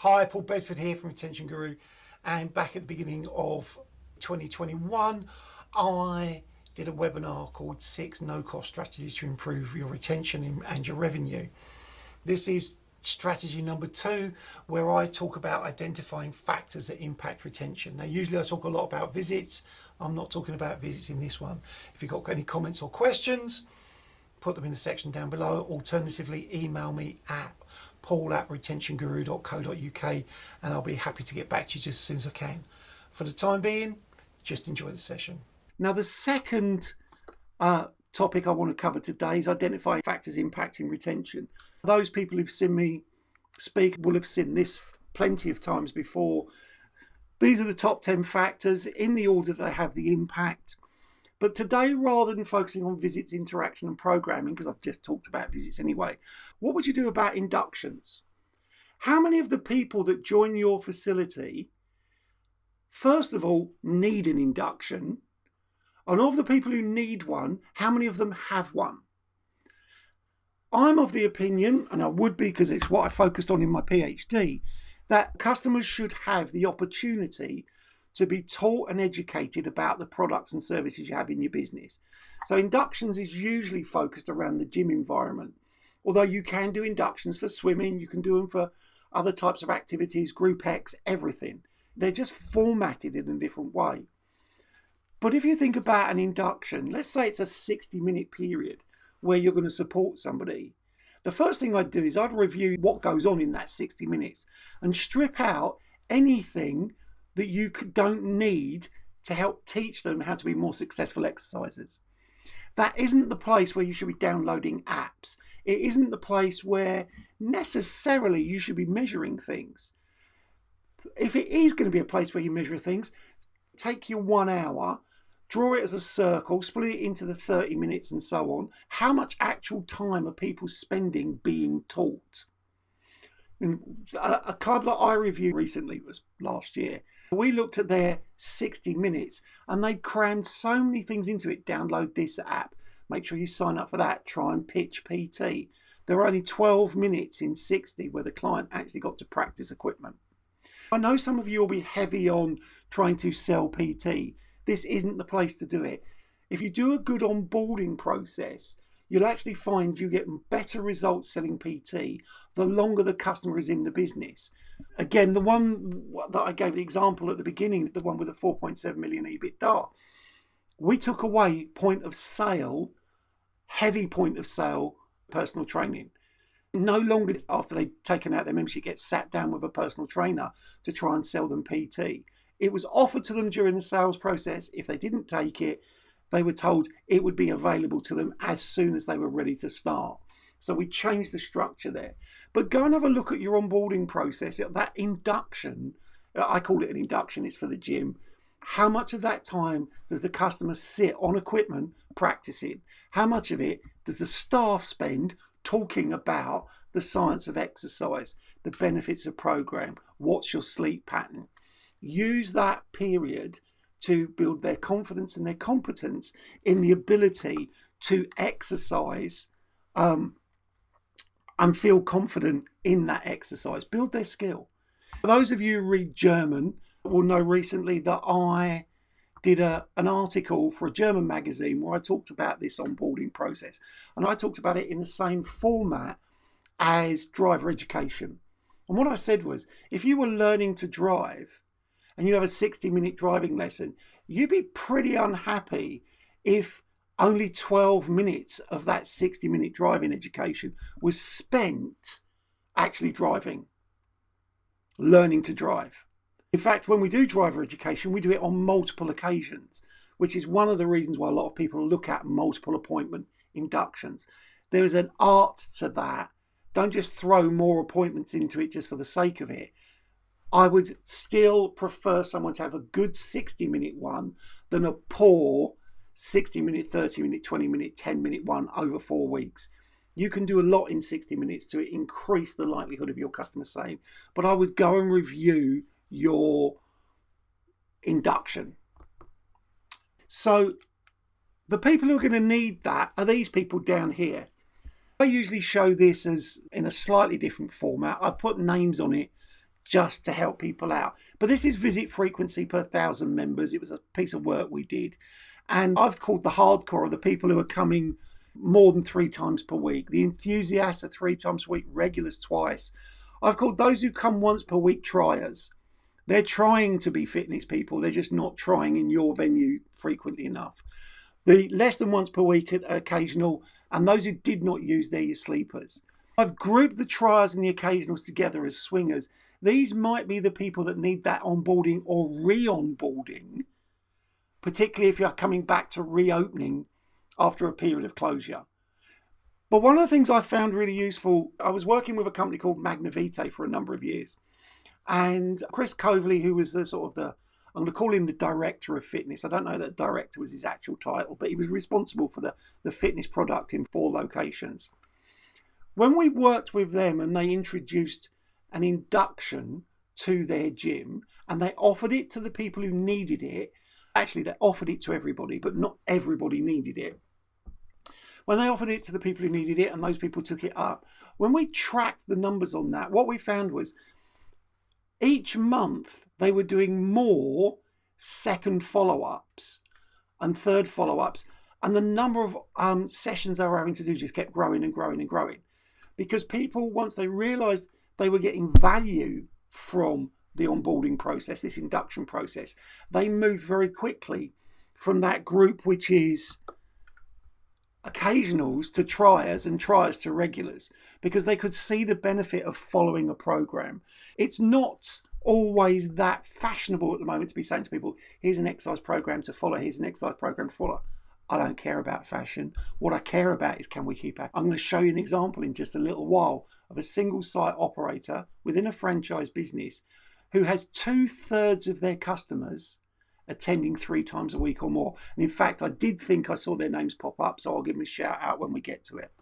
Hi, Paul Bedford here from Retention Guru, and back at the beginning of 2021 I did a webinar called 6 no-cost strategies to improve your retention and your revenue. This is strategy number 2, where I talk about identifying factors that impact retention. Now usually I talk a lot about visits. I'm not talking about visits in this one. If you've got any comments or questions, put them in the section down below. Alternatively, email me at paul@retentionguru.co.uk and I'll be happy to get back to you just as soon as I can. For the time being, just enjoy the session. Now the second topic I want to cover today is identifying factors impacting retention. Those people who've seen me speak will have seen this plenty of times before. These are the top 10 factors in the order that they have the impact. But today, rather than focusing on visits, interaction and programming, because I've just talked about visits anyway, what would you do about inductions? How many of the people that join your facility, first of all, need an induction? And of the people who need one, how many of them have one? I'm of the opinion, and I would be because it's what I focused on in my PhD, that customers should have the opportunity to be taught and educated about the products and services you have in your business. So inductions is usually focused around the gym environment. Although you can do inductions for swimming, you can do them for other types of activities, Group X, everything. They're just formatted in a different way. But if you think about an induction, let's say it's a 60-minute period where you're going to support somebody. The first thing I'd do is I'd review what goes on in that 60 minutes and strip out anything that you don't need to help teach them how to be more successful exercisers. That isn't the place where you should be downloading apps. It isn't the place where necessarily you should be measuring things. If it is going to be a place where you measure things, take your 1 hour, draw it as a circle, split it into the 30 minutes and so on. How much actual time are people spending being taught? A club that I reviewed recently was last year. We looked at their 60 minutes and they crammed so many things into it. Download this app, make sure you sign up for that, try and pitch PT. There were only 12 minutes in 60 where the client actually got to practice equipment. I know some of you will be heavy on trying to sell PT. This isn't the place to do it. If you do a good onboarding process, you'll actually find you get better results selling PT the longer the customer is in the business. Again, the one that I gave the example at the beginning, the one with the 4.7 million EBITDA, we took away point of sale, heavy point of sale personal training. No longer after they'd taken out their membership get sat down with a personal trainer to try and sell them PT. It was offered to them during the sales process. If they didn't take it, they were told it would be available to them as soon as they were ready to start. So we changed the structure there. But go and have a look at your onboarding process. That induction, I call it an induction, it's for the gym. How much of that time does the customer sit on equipment practicing? How much of it does the staff spend talking about the science of exercise, the benefits of program, what's your sleep pattern? Use that period to build their confidence and their competence in the ability to exercise and feel confident in that exercise. Build their skill. For those of you who read German will know recently that I did an article for a German magazine where I talked about this onboarding process. And I talked about it in the same format as driver education. And what I said was, if you were learning to drive and you have a 60-minute driving lesson, you'd be pretty unhappy if only 12 minutes of that 60-minute driving education was spent actually driving, learning to drive. In fact, when we do driver education, we do it on multiple occasions, which is one of the reasons why a lot of people look at multiple appointment inductions. There is an art to that. Don't just throw more appointments into it just for the sake of it. I would still prefer someone to have a good 60-minute one than a poor 60-minute, 30-minute, 20-minute, 10-minute one over 4 weeks. You can do a lot in 60 minutes to increase the likelihood of your customer saying, but I would go and review your induction. So the people who are going to need that are these people down here. I usually show this as in a slightly different format. I put names on it just to help people out. But this is visit frequency per 1,000 members. It was a piece of work we did. And I've called the hardcore, or the people who are coming more than 3 times per week. The enthusiasts are 3 times a week, regulars twice. I've called those who come once per week triers. They're trying to be fitness people. They're just not trying in your venue frequently enough. The less than once per week occasional, and those who did not use, they're your sleepers. I've grouped the triers and the occasionals together as swingers. These might be the people that need that onboarding or re-onboarding, particularly if you're coming back to reopening after a period of closure. But one of the things I found really useful, I was working with a company called Magnavite for a number of years. And Chris Coverley, who was I'm going to call him the director of fitness. I don't know that director was his actual title, but he was responsible for the fitness product in 4 locations. When we worked with them and they introduced an induction to their gym and they offered it to the people who needed it, actually they offered it to everybody, but not everybody needed it. When they offered it to the people who needed it and those people took it up, when we tracked the numbers on that, what we found was each month they were doing more second follow-ups and third follow-ups, and the number of sessions they were having to do just kept growing and growing and growing, because people, once they realized they were getting value from the onboarding process, this induction process, they moved very quickly from that group which is occasionals to triers and triers to regulars, because they could see the benefit of following a program. It's not always that fashionable at the moment to be saying to people, here's an exercise program to follow, here's an exercise program to follow. I don't care about fashion. What I care about is, can we keep up? I'm going to show you an example in just a little while of a single site operator within a franchise business who has 2/3 of their customers attending 3 times a week or more. And in fact, I did think I saw their names pop up, so I'll give them a shout out when we get to it.